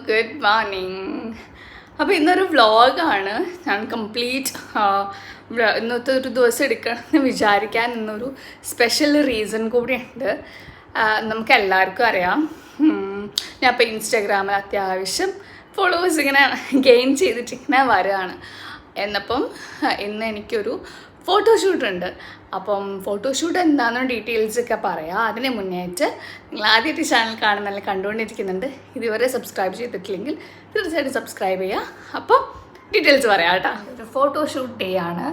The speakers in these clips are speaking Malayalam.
Good morning. അപ്പോൾ ഇന്നൊരു വ്ളോഗാണ്. ഞാൻ കംപ്ലീറ്റ് ഇന്നത്തെ ഒരു ദിവസം എടുക്കണമെന്ന് വിചാരിക്കാൻ ഇന്നൊരു സ്പെഷ്യൽ റീസൺ കൂടിയുണ്ട്. നമുക്ക് എല്ലാവർക്കും അറിയാം, ഞാൻ ഇപ്പോൾ ഇൻസ്റ്റാഗ്രാമിൽ അത്യാവശ്യം ഫോളോവേഴ്സ് ഇങ്ങനെ ഗെയിൻ ചെയ്തിട്ടിങ്ങനെ വരികയാണ്. എന്നപ്പം ഇന്ന് എനിക്കൊരു ഫോട്ടോഷൂട്ട് ഉണ്ട്. അപ്പം ഫോട്ടോഷൂട്ട് എന്താണെന്ന് ഡീറ്റെയിൽസൊക്കെ പറയാം. അതിന് മുന്നേറ്റ് നിങ്ങൾ ആദ്യമായിട്ട് ചാനൽ കാണുന്നല്ല കണ്ടുകൊണ്ടിരിക്കുന്നുണ്ട്, ഇതുവരെ സബ്സ്ക്രൈബ് ചെയ്തിട്ടില്ലെങ്കിൽ തീർച്ചയായിട്ടും സബ്സ്ക്രൈബ് ചെയ്യുക. അപ്പം ഡീറ്റെയിൽസ് പറയാം കേട്ടോ. ഒരു ഫോട്ടോഷൂട്ട് ഡേ ആണ്.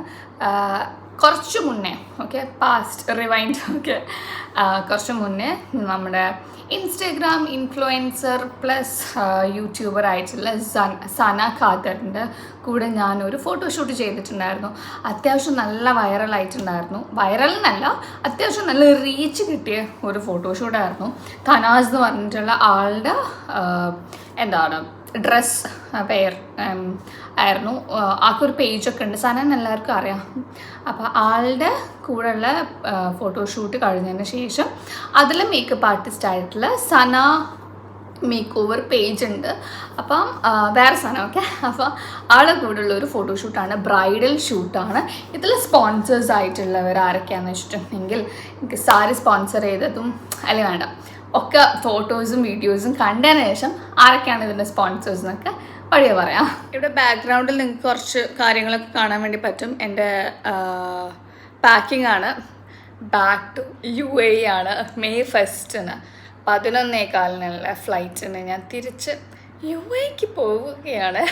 കുറച്ച് മുന്നേ പാസ്റ്റ് റിവൈൻഡ് കുറച്ച് മുന്നേ നമ്മുടെ ഇൻസ്റ്റഗ്രാം ഇൻഫ്ലുവൻസർ പ്ലസ് യൂട്യൂബർ ആയിട്ടുള്ള സന ഖാദറിൻ്റെ കൂടെ ഞാനൊരു ഫോട്ടോഷൂട്ട് ചെയ്തിട്ടുണ്ടായിരുന്നു. അത്യാവശ്യം നല്ല വൈറലായിട്ടുണ്ടായിരുന്നു. വൈറൽ എന്നല്ല, അത്യാവശ്യം നല്ല റീച്ച് കിട്ടിയ ഒരു ഫോട്ടോഷൂട്ടായിരുന്നു. തനാസ് എന്ന് പറഞ്ഞിട്ടുള്ള ആളുടെ ഡ്രസ് പെയർ ആയിരുന്നു. ആൾക്കൊരു പേജൊക്കെ ഉണ്ട്, സനൻ എല്ലാവർക്കും അറിയാം. അപ്പോൾ ആളുടെ കൂടെയുള്ള ഫോട്ടോഷൂട്ട് കഴിഞ്ഞതിന് ശേഷം അതിൽ മേക്കപ്പ് ആർട്ടിസ്റ്റ് ആയിട്ടുള്ള സന മേക്ക് ഓവർ പേജ് ഉണ്ട്. അപ്പം വേറെ സന അപ്പം ആളുടെ കൂടെയുള്ള ഒരു ഫോട്ടോഷൂട്ടാണ്, ബ്രൈഡൽ ഷൂട്ടാണ്. ഇതിൽ സ്പോൺസേഴ്സ് ആയിട്ടുള്ളവർ ആരൊക്കെയാണെന്ന് വെച്ചിട്ടുണ്ടെങ്കിൽ എനിക്ക് സാരി സ്പോൺസർ ചെയ്തതും അല്ലെങ്കിൽ വേണ്ട ഒക്കെ ഫോട്ടോസും വീഡിയോസും കണ്ടതിന് ശേഷം ആരൊക്കെയാണ് ഇതിൻ്റെ സ്പോൺസേഴ്സ് എന്നൊക്കെ വഴിയെ പറയാം. ഇവിടെ ബാക്ക്ഗ്രൗണ്ടിൽ നിങ്ങൾക്ക് കുറച്ച് കാര്യങ്ങളൊക്കെ കാണാൻ വേണ്ടി പറ്റും. എൻ്റെ പാക്കിംഗ് ആണ്. ബാക്ക് ടു UAE ആണ്. മെയ് 1 11:15 ഫ്ലൈറ്റിന് ഞാൻ തിരിച്ച് UAEക്ക് പോവുകയാണ്.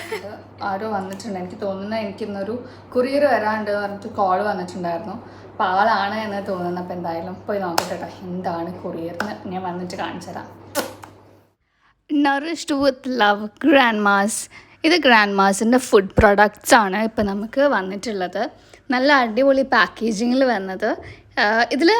ആരോ വന്നിട്ടുണ്ട്, എനിക്ക് തോന്നുന്നത് എനിക്കിന്നൊരു കൊറിയർ വരാണ്ട് പറഞ്ഞിട്ട് കോൾ വന്നിട്ടുണ്ടായിരുന്നു. അപ്പോൾ ആളാണ് എന്ന് തോന്നുന്നു. അപ്പോൾ എന്തായാലും പോയി നോക്കട്ടെ എന്താണ് കൊറിയറിന് ഞാൻ വന്നിട്ട് കാണിച്ചു തരാം. Nourished with love grandmas. ഇത് ഗ്രാൻഡ്മാസിൻ്റെ ഫുഡ് പ്രൊഡക്ട്സ് ആണ് ഇപ്പോൾ നമുക്ക് വന്നിട്ടുള്ളത്. നല്ല അടിപൊളി പാക്കേജിങ്ങിൽ വന്നത്. ഇതിൽ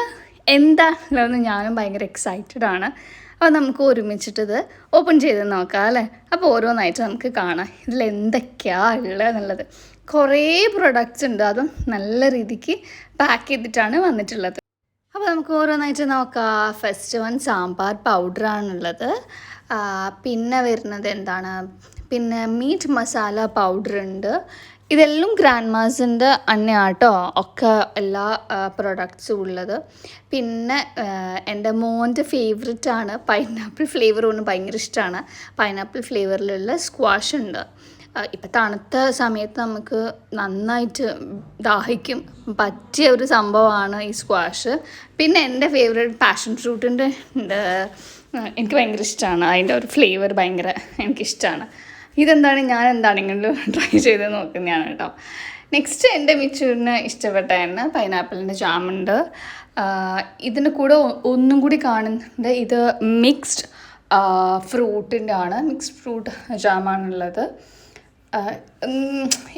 എന്താണെന്ന് ഞാനും ഭയങ്കര എക്സൈറ്റഡ് ആണ്. അപ്പോൾ നമുക്ക് ഒരുമിച്ചിട്ടത് ഓപ്പൺ ചെയ്ത് നോക്കാം അല്ലേ. അപ്പോൾ ഓരോന്നായിട്ട് നമുക്ക് കാണാം ഇതിൽ എന്തൊക്കെയാണ് ഉള്ളത് എന്നുള്ളത്. കുറേ പ്രൊഡക്ട്സ് ഉണ്ട്, അതും നല്ല രീതിക്ക് പാക്ക് ചെയ്തിട്ടാണ് വന്നിട്ടുള്ളത്. അപ്പോൾ നമുക്ക് ഓരോന്നായിട്ട് നോക്കാം. ഫസ്റ്റ് വൺ സാമ്പാർ പൗഡറാണുള്ളത്. പിന്നെ വരുന്നത് പിന്നെ മീറ്റ് മസാല പൗഡർ ഉണ്ട്. ഇതെല്ലാം ഗ്രാൻഡ്മാസിൻ്റെ അന്നയാട്ടോ ഒക്കെ എല്ലാ പ്രൊഡക്ട്സും ഉള്ളത്. പിന്നെ എൻ്റെ മോൻ്റെ ഫേവറേറ്റാണ് പൈനാപ്പിൾ ഫ്ലേവർ. ഒന്ന് ഭയങ്കര ഇഷ്ടമാണ്. പൈനാപ്പിൾ ഫ്ലേവറിലുള്ള സ്ക്വാഷ് ഉണ്ട്. ഇപ്പം തണുത്ത സമയത്ത് നമുക്ക് നന്നായിട്ട് ദാഹിക്കും, പറ്റിയ ഒരു സംഭവമാണ് ഈ സ്ക്വാഷ്. പിന്നെ എൻ്റെ ഫേവറേറ്റ് പാഷൻ ഫ്രൂട്ടിൻ്റെ ഉണ്ട്. എനിക്ക് ഭയങ്കര ഇഷ്ടമാണ്. അതിൻ്റെ ഒരു ഫ്ലേവർ ഭയങ്കര എനിക്കിഷ്ടമാണ്. ഇതെന്താണ് ഞാൻ എന്താണെങ്കിലും ട്രൈ ചെയ്ത് നോക്കുന്നതാണ് കേട്ടോ. നെക്സ്റ്റ് എൻ്റെ മിച്ചുവിന് ഇഷ്ടപ്പെട്ടായിരുന്നു പൈനാപ്പിളിൻ്റെ ജാമുണ്ട്. ഇതിൻ്റെ കൂടെ ഒന്നും കൂടി കാണുന്നുണ്ട്. ഇത് മിക്സ്ഡ് ഫ്രൂട്ടിൻ്റെ ആണ്. മിക്സ്ഡ് ഫ്രൂട്ട് ജാമാണുള്ളത്.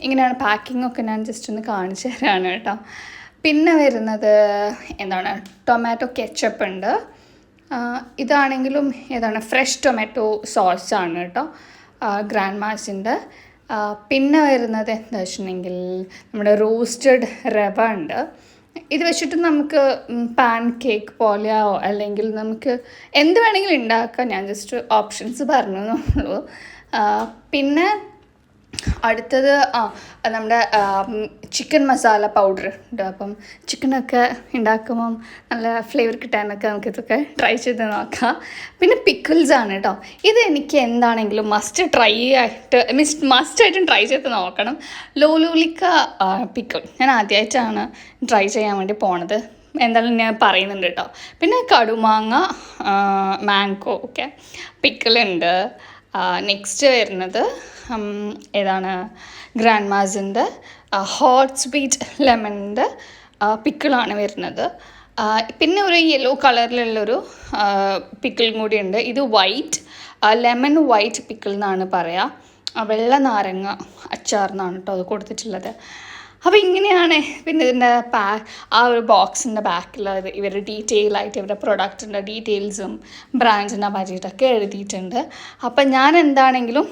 ഇങ്ങനെയാണ് പാക്കിങ്ങൊക്കെ. ഞാൻ ജസ്റ്റ് ഒന്ന് കാണിച്ചു തരാണ് കേട്ടോ. പിന്നെ വരുന്നത് ടൊമാറ്റോ കെച്ചപ്പ് ഉണ്ട്. ഇതാണെങ്കിലും ഫ്രഷ് ടൊമാറ്റോ സോസാണ് കേട്ടോ, ഗ്രാൻഡ്മാസിൻ്റെ. പിന്നെ വരുന്നത് എന്താ വെച്ചിട്ടുണ്ടെങ്കിൽ നമ്മുടെ റോസ്റ്റഡ് റവ ഉണ്ട്. ഇത് വെച്ചിട്ട് നമുക്ക് പാൻ കേക്ക് പോലെയോ അല്ലെങ്കിൽ നമുക്ക് എന്ത് വേണമെങ്കിലും ഉണ്ടാക്കാം. ഞാൻ ജസ്റ്റ് ഓപ്ഷൻസ് പറഞ്ഞു എന്നുള്ളൂ. പിന്നെ അടുത്തത് നമ്മുടെ ചിക്കൻ മസാല പൗഡർ ഉണ്ട്. അപ്പം ചിക്കനൊക്കെ ഉണ്ടാക്കുമ്പം നല്ല ഫ്ലേവർ കിട്ടാനൊക്കെ നമുക്കിതൊക്കെ ട്രൈ ചെയ്ത് നോക്കാം. പിന്നെ പിക്കിൾസ് ആണ് കേട്ടോ. ഇത് എനിക്ക് എന്താണെങ്കിലും മസ്റ്റായിട്ടും ട്രൈ ചെയ്ത് നോക്കണം. ലോലൂലിക്ക പിക്കിൾ ഞാൻ ആദ്യമായിട്ടാണ് ട്രൈ ചെയ്യാൻ വേണ്ടി പോണത്. എന്തായാലും ഞാൻ പറയുന്നുണ്ട് കേട്ടോ. പിന്നെ കടുമാങ്ങ മാംഗോ പിക്കിളുണ്ട്. നെക്സ്റ്റ് വരുന്നത് ഗ്രാൻഡ്മാസിൻ്റെ ഹോട്ട് സ്വീറ്റ് ലെമണിൻ്റെ പിക്കിളാണ് വരുന്നത്. പിന്നെ ഒരു യെല്ലോ കളറിലുള്ളൊരു പിക്കിളും കൂടി ഉണ്ട്. ഇത് ലെമൺ വൈറ്റ് പിക്കിൾ എന്നാണ് പറയുക. വെള്ള നാരങ്ങ അച്ചാർ എന്നാണ് കേട്ടോ അത് കൊടുത്തിട്ടുള്ളത്. അപ്പോൾ ഇങ്ങനെയാണ്. പിന്നെ ഇതിൻ്റെ ഒരു ബോക്സിൻ്റെ ബാക്കിൽ ഇവർ ഡീറ്റെയിൽ ആയിട്ട് ഇവരുടെ പ്രൊഡക്റ്റിൻ്റെ ഡീറ്റെയിൽസും ബ്രാൻഡിനെ പറ്റിയിട്ടൊക്കെ എഴുതിയിട്ടുണ്ട്. അപ്പം ഞാൻ എന്താണെങ്കിലും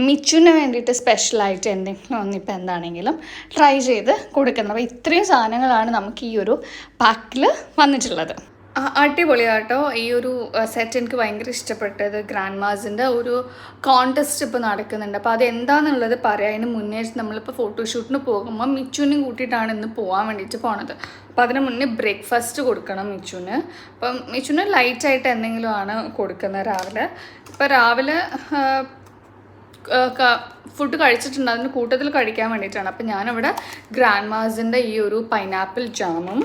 മിച്ചുവിന് വേണ്ടിയിട്ട് സ്പെഷ്യലായിട്ട് എന്തെങ്കിലും ഒന്നിപ്പോൾ എന്താണെങ്കിലും ട്രൈ ചെയ്ത് കൊടുക്കുന്നത്. അപ്പോൾ ഇത്രയും സാധനങ്ങളാണ് നമുക്ക് ഈ ഒരു പാക്കിൽ വന്നിട്ടുള്ളത്. അടിപൊളിയാട്ടോ. ഈ ഒരു സെറ്റ് എനിക്ക് ഭയങ്കര ഇഷ്ടപ്പെട്ടത്. ഗ്രാൻഡ് മാസിൻ്റെ ഒരു കോൺടെസ്റ്റ് ഇപ്പോൾ നടക്കുന്നുണ്ട്. അപ്പോൾ അതെന്താണെന്നുള്ളത് പറയാം. അതിന് മുന്നേ നമ്മളിപ്പോൾ ഫോട്ടോഷൂട്ടിന് പോകുമ്പോൾ മിച്ചുവിനെയും കൂട്ടിയിട്ടാണ് ഇന്ന് പോകാൻ വേണ്ടിയിട്ട് പോണത്. അപ്പോൾ അതിന് മുന്നേ ബ്രേക്ക്ഫാസ്റ്റ് കൊടുക്കണം മിച്ചുവിന്. അപ്പം മിച്ചുവിന് ലൈറ്റായിട്ട് എന്തെങ്കിലും ആണ് കൊടുക്കുന്നത് രാവിലെ. ഇപ്പോൾ രാവിലെ ഫുഡ് കഴിച്ചിട്ടുണ്ട്, അതിന് കൂട്ടത്തിൽ കഴിക്കാൻ വേണ്ടിയിട്ടാണ്. അപ്പം ഞാനിവിടെ ഗ്രാൻഡ് മാസിൻ്റെ ഈ ഒരു പൈനാപ്പിൾ ജാമും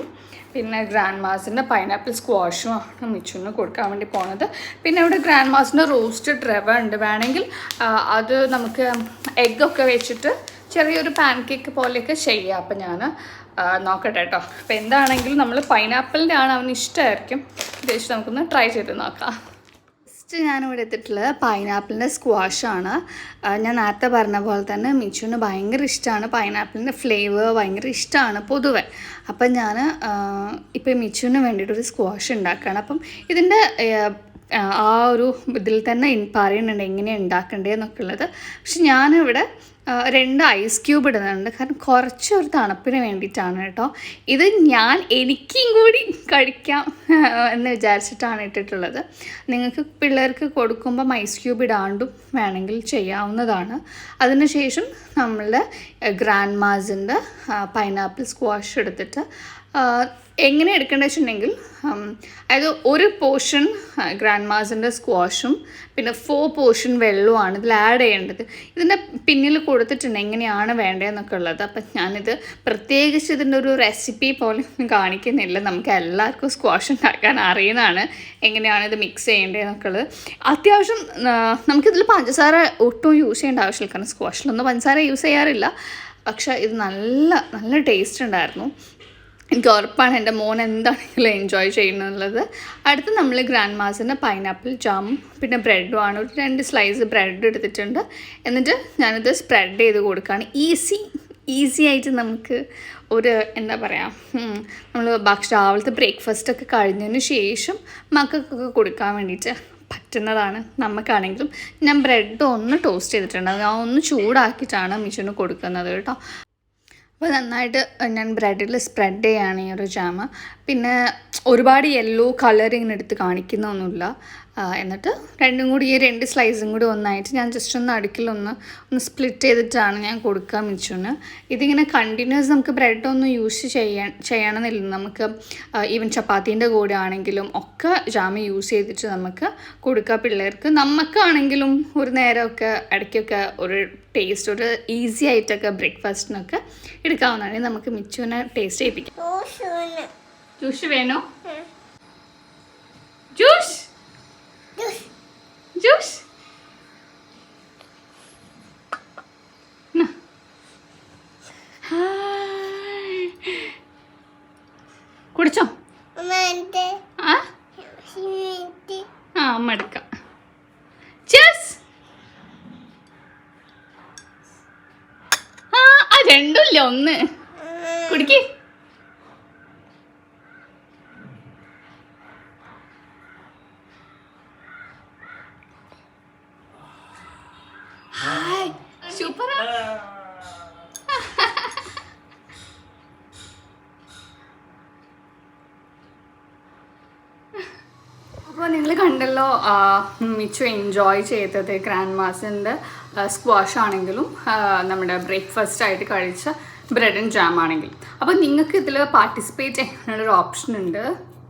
പിന്നെ ഗ്രാൻഡ് മാസിൻ്റെ പൈനാപ്പിൾ സ്ക്വാഷും ആണ് മിച്ചുവിന് കൊടുക്കാൻ വേണ്ടി പോണത്. പിന്നെ ഇവിടെ ഗ്രാൻഡ് മാസിൻ്റെ റോസ്റ്റഡ് റവ ഉണ്ട്. വേണമെങ്കിൽ അത് നമുക്ക് എഗ്ഗൊക്കെ വെച്ചിട്ട് ചെറിയൊരു പാൻ കേക്ക് പോലെയൊക്കെ ചെയ്യാം. അപ്പം ഞാൻ നോക്കട്ടെ കേട്ടോ. അപ്പോൾ എന്താണെങ്കിലും നമ്മൾ പൈനാപ്പിളിൻ്റെ ആണ് അവന് ഇഷ്ടമായിരിക്കും. ഉദ്ദേശിച്ച് നമുക്കൊന്ന് ട്രൈ ചെയ്ത് നോക്കാം. ഞാനിവിടെ എത്തിയിട്ടുള്ളത് പൈനാപ്പിളിൻ്റെ സ്ക്വാഷാണ്. ഞാൻ നേരത്തെ പറഞ്ഞ പോലെ തന്നെ മിച്ചുവിന് ഭയങ്കര ഇഷ്ടമാണ് പൈനാപ്പിളിൻ്റെ ഫ്ലേവർ, ഭയങ്കര ഇഷ്ടമാണ് പൊതുവെ. അപ്പം ഞാൻ ഇപ്പോൾ മിച്ചുവിന് വേണ്ടിയിട്ടൊരു സ്ക്വാഷ് ഉണ്ടാക്കുകയാണ്. അപ്പം ഇതിൻ്റെ ആ ഒരു ഇതിൽ തന്നെ പറയുന്നുണ്ട് എങ്ങനെയാണ് ഉണ്ടാക്കേണ്ടതെന്നൊക്കെ ഉള്ളത്. പക്ഷെ ഞാനിവിടെ 2 ഐസ് ക്യൂബ് ഇടുന്നുണ്ട്. കാരണം കുറച്ചൊരു തണുപ്പിന് വേണ്ടിയിട്ടാണ് കേട്ടോ. ഇത് എനിക്കും കൂടി കഴിക്കാം എന്ന് വിചാരിച്ചിട്ടാണ് ഇട്ടിട്ടുള്ളത്. നിങ്ങൾക്ക് പിള്ളേർക്ക് കൊടുക്കുമ്പം ഐസ് ക്യൂബ് ഇടാണ്ടും വേണമെങ്കിൽ ചെയ്യാവുന്നതാണ്. അതിനുശേഷം നമ്മളുടെ ഗ്രാൻഡ് മാസിൻ്റെ പൈനാപ്പിൾ സ്ക്വാഷ് എടുത്തിട്ട് എങ്ങനെ എടുക്കേണ്ടത് വെച്ചിട്ടുണ്ടെങ്കിൽ അതായത് ഒരു പോർഷൻ ഗ്രാൻഡ് മാസിൻ്റെ സ്ക്വാഷും പിന്നെ 4 പോർഷൻ വെള്ളവുമാണ് ഇതിൽ ആഡ് ചെയ്യേണ്ടത്. ഇതിൻ്റെ പിന്നിൽ കൊടുത്തിട്ടുണ്ട് എങ്ങനെയാണ് വേണ്ടതെന്നൊക്കെ ഉള്ളത്. അപ്പം ഞാനിത് പ്രത്യേകിച്ച് ഇതിൻ്റെ ഒരു റെസിപ്പി പോലെ കാണിക്കുന്നില്ല. നമുക്ക് എല്ലാവർക്കും സ്ക്വാഷ് ഉണ്ടാക്കാൻ അറിയുന്നതാണ് എങ്ങനെയാണ് ഇത് മിക്സ് ചെയ്യേണ്ടതെന്നൊക്കെ ഉള്ളത്. അത്യാവശ്യം നമുക്കിതിൽ പഞ്ചസാര ഒട്ടും യൂസ് ചെയ്യേണ്ട ആവശ്യമില്ല. കാരണം സ്ക്വാഷിലൊന്നും പഞ്ചസാര യൂസ് ചെയ്യാറില്ല. പക്ഷേ ഇത് നല്ല ടേസ്റ്റ് ഉണ്ടായിരുന്നു. എനിക്ക് ഉറപ്പാണ് എൻ്റെ മോൻ എന്താണെങ്കിലും എൻജോയ് ചെയ്യുന്നുള്ളത്. അടുത്ത് നമ്മൾ ഗ്രാൻഡ് മാസിൻ്റെ പൈനാപ്പിൾ ജാമും പിന്നെ ബ്രെഡുമാണ്. ഒരു 2 സ്ലൈസ് ബ്രെഡ് എടുത്തിട്ടുണ്ട്. എന്നിട്ട് ഞാനിത് സ്പ്രെഡ് ചെയ്ത് കൊടുക്കുകയാണ്. ഈസി ആയിട്ട് നമുക്ക് ഒരു എന്താ പറയുക, നമ്മൾ രാവിലത്തെ ബ്രേക്ക്ഫാസ്റ്റൊക്കെ കഴിഞ്ഞതിന് ശേഷം മക്കൾക്കൊക്കെ കൊടുക്കാൻ വേണ്ടിയിട്ട് പറ്റുന്നതാണ്. നമുക്കാണെങ്കിലും ഞാൻ ബ്രെഡ് ഒന്ന് ടോസ്റ്റ് ചെയ്തിട്ടുണ്ട്. ഞാൻ ഒന്ന് ചൂടാക്കിയിട്ടാണ് മിച്ചുവിന് കൊടുക്കുന്നത് കേട്ടോ. അപ്പോൾ നന്നായിട്ട് ഞാൻ ബ്രെഡിൽ സ്പ്രെഡ് ചെയ്യുകയാണ് ഈ ഒരു ജാമ്. പിന്നെ ഒരുപാട് യെല്ലോ കളർ ഇങ്ങനെ എടുത്ത് കാണിക്കുന്നൊന്നുമില്ല. എന്നിട്ട് രണ്ടും കൂടി ഈ 2 സ്ലൈസും കൂടി ഒന്നായിട്ട് ഞാൻ ജസ്റ്റ് ഒന്ന് അടുക്കിലൊന്ന് സ്പ്ലിറ്റ് ചെയ്തിട്ടാണ് ഞാൻ കൊടുക്കുക മിച്ചുവിന്. ഇതിങ്ങനെ കണ്ടിന്യൂസ് നമുക്ക് ബ്രെഡൊന്നും യൂസ് ചെയ്യണമെന്നില്ല. നമുക്ക് ഈവൻ ചപ്പാത്തീൻ്റെ കൂടെ ആണെങ്കിലും ഒക്കെ ജാമ് യൂസ് ചെയ്തിട്ട് നമുക്ക് കൊടുക്കുക പിള്ളേർക്ക്. നമുക്കാണെങ്കിലും ഒരു നേരമൊക്കെ ഇടയ്ക്കൊക്കെ ഒരു ടേസ്റ്റ്, ഒരു ഈസി ആയിട്ടൊക്കെ ബ്രേക്ക്ഫാസ്റ്റിനൊക്കെ എടുക്കാവുന്നതാണ്. നമുക്ക് മിച്ചുവിനെ ടേസ്റ്റ് ചെയ്യിപ്പിക്കാം. ജ്യൂസ് വേണോ? ജ്യൂസ് ജ്യൂസ് കുടിച്ചോ? അമ്മ എടുക്കാം. രണ്ടുമില്ല, ഒന്ന് കുടിക്ക്. സൂപ്പറാ. അപ്പോൾ നിങ്ങൾ കണ്ടല്ലോ മിച്ചു എൻജോയ് ചെയ്തത് ഗ്രാൻഡ് മാസിൻ്റെ സ്ക്വാഷ് ആണെങ്കിലും നമ്മുടെ ബ്രേക്ക്ഫാസ്റ്റ് ആയിട്ട് കഴിച്ച ബ്രെഡ് ആൻഡ് ജാം ആണെങ്കിലും. അപ്പോൾ നിങ്ങൾക്ക് ഇതിൽ പാർട്ടിസിപ്പേറ്റ് ചെയ്യാനുള്ളൊരു ഓപ്ഷൻ ഉണ്ട്.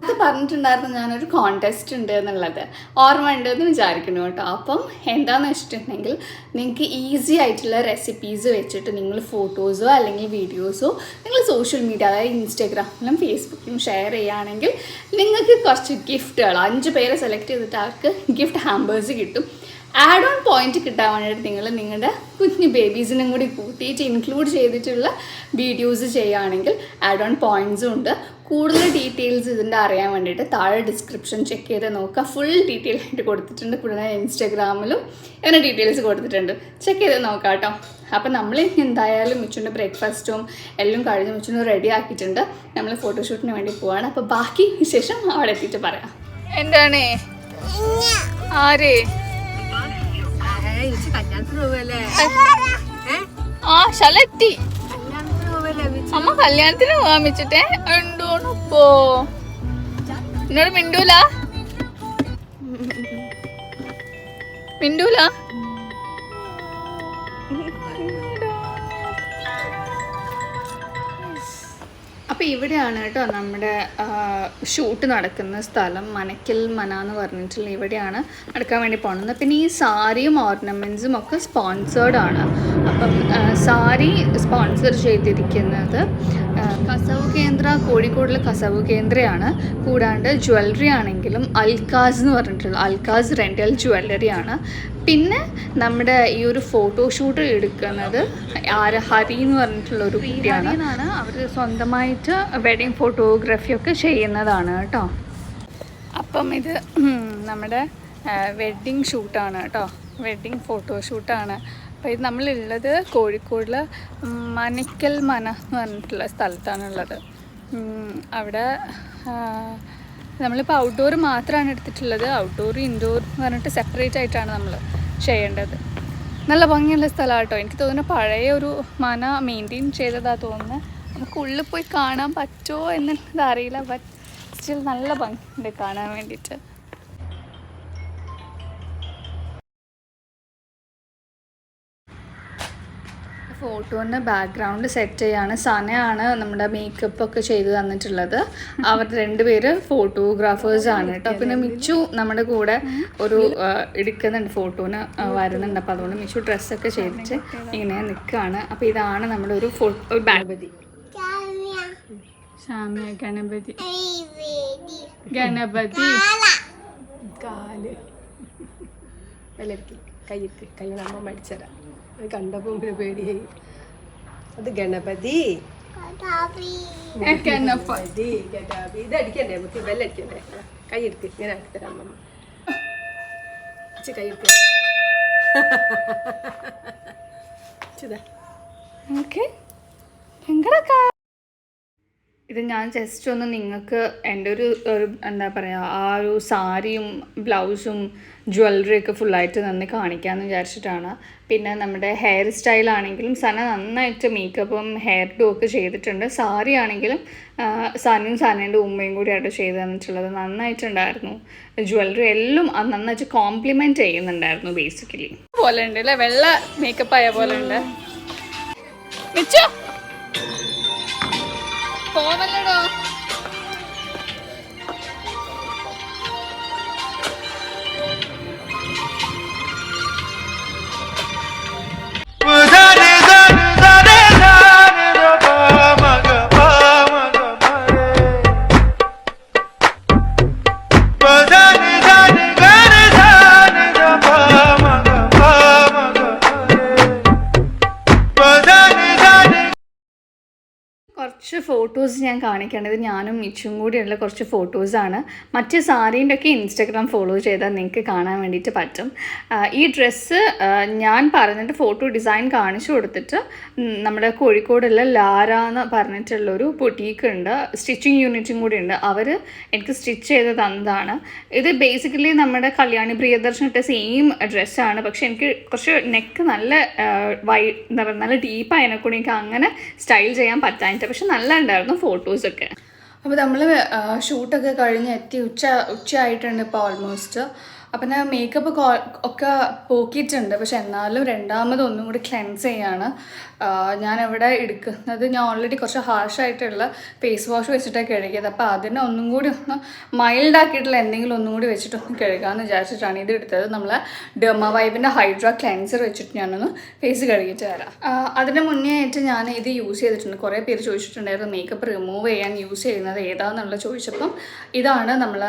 അത് പറഞ്ഞിട്ടുണ്ടായിരുന്നു ഞാനൊരു കോൺടെസ്റ്റ് ഉണ്ട് എന്നുള്ളത്, ഓർമ്മ ഉണ്ടെന്ന് വിചാരിക്കുന്നു കേട്ടോ. അപ്പം എന്താണെന്ന് വെച്ചിട്ടുണ്ടെങ്കിൽ നിങ്ങൾക്ക് ഈസി ആയിട്ടുള്ള റെസിപ്പീസ് വെച്ചിട്ട് നിങ്ങൾ ഫോട്ടോസോ അല്ലെങ്കിൽ വീഡിയോസോ നിങ്ങൾ സോഷ്യൽ മീഡിയ, അതായത് ഇൻസ്റ്റാഗ്രാമിലും ഫേസ്ബുക്കിലും ഷെയർ ചെയ്യുകയാണെങ്കിൽ നിങ്ങൾക്ക് കുറച്ച് ഗിഫ്റ്റുകൾ 5 പേരെ സെലക്ട് ചെയ്തിട്ട് അവർക്ക് ഗിഫ്റ്റ് ഹാമ്പേഴ്സ് കിട്ടും. ആഡ് ഓൺ പോയിന്റ് കിട്ടാൻ വേണ്ടിയിട്ട് നിങ്ങൾ നിങ്ങളുടെ കുഞ്ഞു ബേബീസിനും കൂടി കൂട്ടിയിട്ട് ഇൻക്ലൂഡ് ചെയ്തിട്ടുള്ള വീഡിയോസ് ചെയ്യുകയാണെങ്കിൽ ആഡ് ഓൺ പോയിൻറ്റ്സും ഉണ്ട്. കൂടുതൽ ഡീറ്റെയിൽസ് ഇതിൻ്റെ അറിയാൻ വേണ്ടിയിട്ട് താഴെ ഡിസ്ക്രിപ്ഷൻ ചെക്ക് ചെയ്ത് നോക്കുക. ഫുൾ ഡീറ്റെയിൽ ആയിട്ട് കൊടുത്തിട്ടുണ്ട്. കൂടാതെ ഇൻസ്റ്റാഗ്രാമിലും അങ്ങനെ ഡീറ്റെയിൽസ് കൊടുത്തിട്ടുണ്ട്, ചെക്ക് ചെയ്ത് നോക്കാം കേട്ടോ. അപ്പം നമ്മൾ എന്തായാലും മിച്ചുൻ്റെ ബ്രേക്ക്ഫാസ്റ്റും എല്ലാം കഴിഞ്ഞ് മിച്ചുന് റെഡി ആക്കിയിട്ടുണ്ട്. നമ്മൾ ഫോട്ടോഷൂട്ടിന് വേണ്ടി പോവാണ്. അപ്പോൾ ബാക്കി വിശേഷം അവിടെ എത്തിയിട്ട് പറയാം. എന്താണ് ആര് ശലെത്തി അമ്മ കല്യാണത്തിന് പോകാൻ വെച്ചിട്ടേ ഉണ്ടോണിപ്പോ എന്നോട് മിണ്ടൂല മിണ്ടൂല. അപ്പോൾ ഇവിടെയാണ് കേട്ടോ നമ്മുടെ ഷൂട്ട് നടക്കുന്ന സ്ഥലം. മനക്കൽ മന എന്ന് പറഞ്ഞിട്ടുള്ള ഇവിടെയാണ് നടക്കാൻ വേണ്ടി പോകുന്നത്. പിന്നെ ഈ സാരിയും ഓർണമെൻറ്റ്സും ഒക്കെ സ്പോൺസേർഡ് ആണ്. അപ്പം സാരി സ്പോൺസർ ചെയ്തിരിക്കുന്നത് കസവ് കേന്ദ്ര, കോഴിക്കോടിലെ കസവ് കേന്ദ്രയാണ്. കൂടാണ്ട് ജ്വല്ലറി ആണെങ്കിലും അൽക്കാസ് എന്ന് പറഞ്ഞിട്ടുള്ള അൽക്കാസ് റെൻ്റൽ ജ്വല്ലറിയാണ്. പിന്നെ നമ്മുടെ ഈ ഒരു ഫോട്ടോഷൂട്ട് എടുക്കുന്നത് ഹരി എന്ന് പറഞ്ഞിട്ടുള്ള ഒരു കുട്ടിയാണ്. അവർ സ്വന്തമായിട്ട് വെഡിങ് ഫോട്ടോഗ്രാഫിയൊക്കെ ചെയ്യുന്നതാണ് കേട്ടോ. അപ്പം ഇത് നമ്മുടെ വെഡ്ഡിങ് ഷൂട്ടാണ് കേട്ടോ, വെഡ്ഡിങ് ഫോട്ടോഷൂട്ടാണ്. അപ്പോൾ ഇത് നമ്മളുള്ളത് കോഴിക്കോടിൽ മനക്കൽ മന എന്ന് പറഞ്ഞിട്ടുള്ള സ്ഥലത്താണുള്ളത്. അവിടെ നമ്മളിപ്പോൾ ഔട്ട്ഡോർ മാത്രമാണ് എടുത്തിട്ടുള്ളത്. ഔട്ട്ഡോർ ഇൻഡോർ എന്ന് പറഞ്ഞിട്ട് സെപ്പറേറ്റ് ആയിട്ടാണ് നമ്മൾ ചെയ്യേണ്ടത്. നല്ല ഭംഗിയുള്ള സ്ഥലമാണ് കേട്ടോ. എനിക്ക് തോന്നുന്നു പഴയ ഒരു മന മെയിൻറ്റെയിൻ ചെയ്തതാണ് തോന്നുന്നത്. നമുക്ക് ഉള്ളിൽ പോയി കാണാൻ പറ്റുമോ എന്നുള്ളത് അറിയില്ല, ബട്ട് സ്റ്റിൽ നല്ല ഭംഗിയുണ്ട് കാണാൻ വേണ്ടിയിട്ട്. ഫോട്ടോൻ്റെ ബാക്ക്ഗ്രൗണ്ട് സെറ്റ് ചെയ്യാണ്. സനയാണ് നമ്മുടെ മേക്കപ്പൊക്കെ ചെയ്ത് തന്നിട്ടുള്ളത്. അവർ രണ്ടുപേര് ഫോട്ടോഗ്രാഫേഴ്സാണ് കേട്ടോ. പിന്നെ മിച്ചു നമ്മുടെ കൂടെ ഒരു എടുക്കുന്നുണ്ട്, ഫോട്ടോന് വരുന്നുണ്ട്. അപ്പോൾ അതുകൊണ്ട് മിച്ചു ഡ്രസ്സൊക്കെ ചെയ്തിട്ട് ഇങ്ങനെ നിൽക്കുകയാണ്. അപ്പോൾ ഇതാണ് നമ്മുടെ ഒരു ഫോട്ടോ ബാഗ്. ശാമ്യ ഗണപതി ഗണപതി കാല് കയ്യത്ത് കയ്യമ്മ മടിച്ചരാം. അത് കണ്ടപ്പോൾ പേടിയായി. അത് ഗണപതി ഗണപതി ഇത് അടിക്കണ്ടേ, നമുക്ക് വെല്ലടിക്കണ്ടേ. കൈയെടുക്ക്, ഇങ്ങനെ ആക്കി തരാം അമ്മ. കൈയെടുക്ക ഇത് ഞാൻ ജസ്റ്റ് ഒന്ന് നിങ്ങൾക്ക് എൻ്റെ ഒരു എന്താ പറയുക, ആ ഒരു സാരിയും ബ്ലൗസും ജ്വല്ലറിയൊക്കെ ഫുള്ളായിട്ട് നന്ദി കാണിക്കാമെന്ന് വിചാരിച്ചിട്ടാണ്. പിന്നെ നമ്മുടെ ഹെയർ സ്റ്റൈലാണെങ്കിലും സന നന്നായിട്ട് മേക്കപ്പും ഹെയർ ഡും ഒക്കെ ചെയ്തിട്ടുണ്ട്. സാരി ആണെങ്കിലും സനയും സനേൻ്റെ ഉമ്മയും കൂടിയായിട്ട് ചെയ്ത് തന്നിട്ടുള്ളത് നന്നായിട്ടുണ്ടായിരുന്നു. ജ്വല്ലറി എല്ലാം നന്നായിട്ട് കോംപ്ലിമെൻറ്റ് ചെയ്യുന്നുണ്ടായിരുന്നു. ബേസിക്കലി പോലെ ഉണ്ട് അല്ലേ, വെള്ള മേക്കപ്പ് ആയ പോലെ ഉണ്ട്. മിച്ചോ പോവല്ലടോ. കുറച്ച് ഫോട്ടോസ് ഞാൻ കാണിക്കേണ്ടത് ഞാനും മിച്ചും കൂടിയുള്ള കുറച്ച് ഫോട്ടോസാണ്. മറ്റ് സാരീൻ്റെ ഒക്കെ ഇൻസ്റ്റാഗ്രാം ഫോളോ ചെയ്താൽ നിങ്ങൾക്ക് കാണാൻ വേണ്ടിയിട്ട് പറ്റും. ഈ ഡ്രസ്സ് ഞാൻ പറഞ്ഞിട്ട് ഫോട്ടോ ഡിസൈൻ കാണിച്ചു കൊടുത്തിട്ട് നമ്മുടെ കോഴിക്കോടുള്ള ലാര എന്ന് പറഞ്ഞിട്ടുള്ളൊരു ബൊട്ടീക്ക് ഉണ്ട്, സ്റ്റിച്ചിങ് യൂണിറ്റും കൂടി ഉണ്ട്. അവർ എനിക്ക് സ്റ്റിച്ച് ചെയ്ത് തന്നതാണ്. ഇത് ബേസിക്കലി നമ്മുടെ കല്യാണി പ്രിയദർശൻ ഇട്ട സെയിം ഡ്രസ്സാണ്. പക്ഷേ എനിക്ക് കുറച്ച് നെക്ക് നല്ല എന്താ പറയുക, നല്ല ഡീപ്പായതിനെക്കൂടി എനിക്ക് അങ്ങനെ സ്റ്റൈൽ ചെയ്യാൻ പറ്റാഞ്ഞിട്ട്. പക്ഷെ നല്ല ഉണ്ടായിരുന്നു ഫോട്ടോസൊക്കെ. അപ്പോൾ നമ്മൾ ഷൂട്ടൊക്കെ കഴിഞ്ഞ് എത്തി ഉച്ചയായിട്ടുണ്ട് ഇപ്പോൾ ഓൾമോസ്റ്റ്. അപ്പം ഞാൻ മേക്കപ്പ് ഒക്കെ പോക്കിയിട്ടുണ്ട്. പക്ഷെ എന്നാലും രണ്ടാമതൊന്നും കൂടി ക്ലെൻസ് ചെയ്യാണ് ഞാനിവിടെ എടുക്കുന്നത്. ഞാൻ ഓൾറെഡി കുറച്ച് ഹാർഷായിട്ടുള്ള ഫേസ് വാഷ് വെച്ചിട്ടാണ് കഴുകിയത്. അപ്പോൾ അതിനെ ഒന്നും കൂടി ഒന്ന് മൈൽഡാക്കിയിട്ടുള്ള എന്തെങ്കിലും ഒന്നും കൂടി വെച്ചിട്ടൊന്ന് കഴുകാമെന്ന് വിചാരിച്ചിട്ടാണ് ഇത് എടുത്തത്. നമ്മളെ ഡെർമ വൈബിൻ്റെ ഹൈഡ്രാ ക്ലെൻസർ വെച്ചിട്ട് ഞാനൊന്ന് ഫേസ് കഴുകിയിട്ട് തരാം. അതിന് മുന്നേ ആയിട്ട് ഞാൻ ഇത് യൂസ് ചെയ്തിട്ടുണ്ട്. കുറേ പേര് ചോദിച്ചിട്ടുണ്ടായിരുന്നു മേക്കപ്പ് റിമൂവ് ചെയ്യാൻ യൂസ് ചെയ്യുന്നത് ഏതാണെന്നുള്ള ചോദിച്ചപ്പം ഇതാണ് നമ്മൾ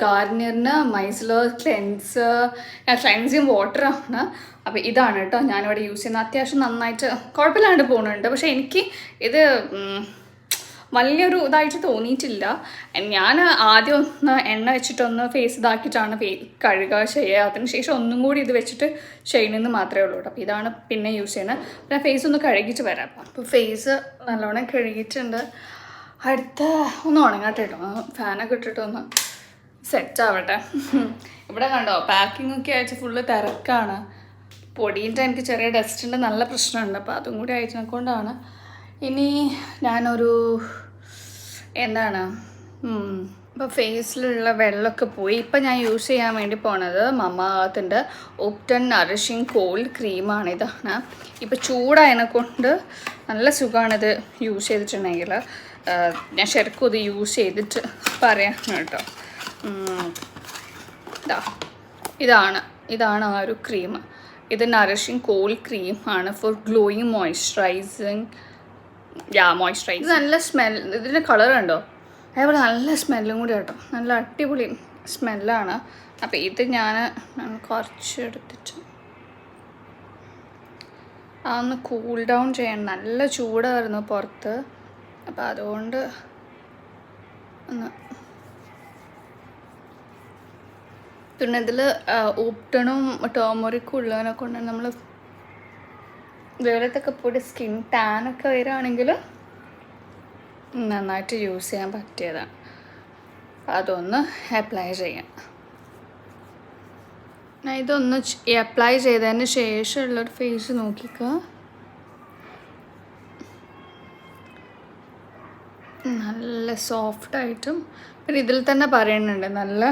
ഗാർണിയറിന് മൈസലർ ക്ലെൻസിങ് വാട്ടറാണ്. അപ്പോൾ ഇതാണ് കേട്ടോ ഞാനിവിടെ യൂസ് ചെയ്യുന്നത്. അത്യാവശ്യം നന്നായിട്ട് കുഴപ്പമില്ലാണ്ട് പോകുന്നുണ്ട്. പക്ഷേ എനിക്ക് ഇത് വലിയൊരു ഇതായിട്ട് തോന്നിയിട്ടില്ല. ഞാൻ ആദ്യം ഒന്ന് എണ്ണ വെച്ചിട്ടൊന്ന് ഫേസ് ഇതാക്കിയിട്ടാണ് കഴുകുക ചെയ്യുക. അതിനുശേഷം ഒന്നും കൂടി ഇത് വെച്ചിട്ട് ചെയ്യണമെന്ന് മാത്രമേ ഉള്ളൂ കേട്ടോ. അപ്പോൾ ഇതാണ് പിന്നെ യൂസ് ചെയ്യുന്നത്. പിന്നെ ഫേസ് ഒന്ന് കഴുകിയിട്ട് വരാം. അപ്പോൾ ഫേസ് നല്ലോണം കഴുകിയിട്ടുണ്ട്. അടുത്ത ഒന്ന് ഉണങ്ങട്ടെ കേട്ടോ, ഫാനൊക്കെ ഇട്ടിട്ടൊന്ന് സെറ്റ് ആവട്ടെ. ഇവിടെ കണ്ടോ പാക്കിംഗ് ഒക്കെ ആയിട്ട് ഫുള്ള് തിരക്കാണ്. പൊടിയിട്ട് എനിക്ക് ചെറിയ ഡസ്റ്റിൻ്റെ നല്ല പ്രശ്നമുണ്ട്. അപ്പോൾ അതും കൂടി ആയതിനെ കൊണ്ടാണ്. ഇനി ഞാനൊരു എന്താണ് അപ്പോൾ ഫേസിലുള്ള വെള്ളമൊക്കെ പോയി. ഇപ്പം ഞാൻ യൂസ് ചെയ്യാൻ വേണ്ടി പോണത് മമാഅർത്തിൻ്റെ ഓപ്റ്റൻ നറിഷിങ് കോൾഡ് ക്രീമാണ്. ഇതാണ് ഇപ്പോൾ ചൂടായതിനെ കൊണ്ട് നല്ല സുഖമാണിത് യൂസ് ചെയ്തിട്ടുണ്ടെങ്കിൽ. ഞാൻ ശരിക്കും ഇത് യൂസ് ചെയ്തിട്ട് പറയാം കേട്ടോ. ഇതാണ് ആ ഒരു ക്രീം. ഇത് നറിഷിങ് കോൾഡ് ക്രീം ആണ് ഫോർ ഗ്ലോയിങ് മോയ്സ്ചറൈസിങ്. മോയ്സ്ചറൈസ്. ഇത് നല്ല സ്മെൽ, ഇതിൻ്റെ കളർ ഉണ്ടോ, അതേപോലെ നല്ല സ്മെല്ലും കൂടി കേട്ടോ. നല്ല അടിപൊളി സ്മെല്ലാണ്. അപ്പോൾ ഇത് ഞാൻ കുറച്ച് എടുത്തിട്ട് അതൊന്ന് കൂൾ ഡൗൺ ചെയ്യണം. നല്ല ചൂടായിരുന്നു പുറത്ത്. അപ്പോൾ അതുകൊണ്ട് ഒന്ന് പിന്നെ ഇതിൽ ഓപ്റ്റണും ടേമറിക്കും ഉള്ളതിനെ കൊണ്ട് നമ്മൾ വേറെത്തൊക്കെ പോയിട്ട് സ്കിൻ ടാനൊക്കെ വരികയാണെങ്കിൽ നന്നായിട്ട് യൂസ് ചെയ്യാൻ പറ്റിയതാണ്. അതൊന്ന് അപ്ലൈ ചെയ്യാം. ഞാൻ ഇതൊന്ന് അപ്ലൈ ചെയ്തതിന് ശേഷമുള്ളൊരു ഫേസ് നോക്കിക്കുക. നല്ല സോഫ്റ്റായിട്ടും പിന്നെ ഇതിൽ തന്നെ പറയുന്നുണ്ട് നല്ല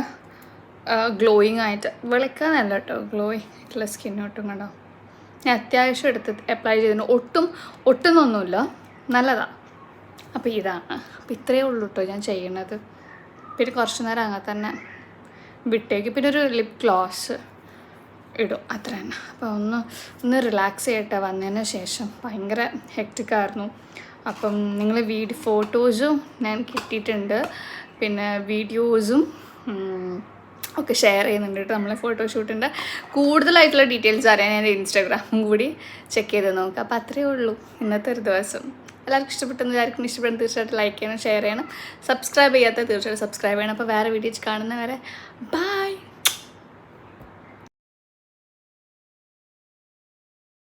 ഗ്ലോയിങ് ആയിട്ട്. വെളുക്കാനല്ല കേട്ടോ, ഗ്ലോയിങ് ആയിട്ടുള്ള സ്കിന്നോട്ടും കണ്ടോ. ഞാൻ അത്യാവശ്യം എടുത്ത് അപ്ലൈ ചെയ്തിട്ടുണ്ട്. ഒട്ടുന്നൊന്നുമില്ല, നല്ലതാണ്. അപ്പോൾ ഇതാണ്. അപ്പോൾ ഇത്രയേ ഉള്ളൂ കേട്ടോ ഞാൻ ചെയ്യണത്. പിന്നെ കുറച്ച് നേരം അങ്ങനെ തന്നെ വിട്ടേക്ക്. പിന്നെ ഒരു ലിപ് ഗ്ലോസ് ഇടും, അത്ര തന്നെ. അപ്പോൾ ഒന്ന് റിലാക്സ് ചെയ്യട്ടെ വന്നതിന് ശേഷം. ഭയങ്കര ഹെക്റ്റിക്കായിരുന്നു. അപ്പം നിങ്ങൾ ഫോട്ടോസും ഞാൻ കിട്ടിയിട്ടുണ്ട്, പിന്നെ വീഡിയോസും ഒക്കെ ഷെയർ ചെയ്യുന്നുണ്ട് കേട്ടോ. നമ്മളെ ഫോട്ടോഷൂട്ടിൻ്റെ കൂടുതലായിട്ടുള്ള ഡീറ്റെയിൽസ് അറിയാൻ ഞാൻ ഇൻസ്റ്റാഗ്രാമും കൂടി ചെക്ക് ചെയ്ത് നോക്കാം. അപ്പോൾ അത്രയേ ഉള്ളൂ ഇന്നത്തെ ഒരു ദിവസം. എല്ലാവർക്കും ഇഷ്ടപ്പെട്ടെന്ന് ആർക്കും ഇഷ്ടപ്പെടുന്ന തീർച്ചയായിട്ടും ലൈക്ക് ചെയ്യണം, ഷെയർ ചെയ്യണം. സബ്സ്ക്രൈബ് ചെയ്യാത്ത തീർച്ചയായിട്ടും സബ്സ്ക്രൈബ് ചെയ്യണം. അപ്പോൾ വേറെ വീഡിയോസ് കാണുന്നവരെ ബൈ.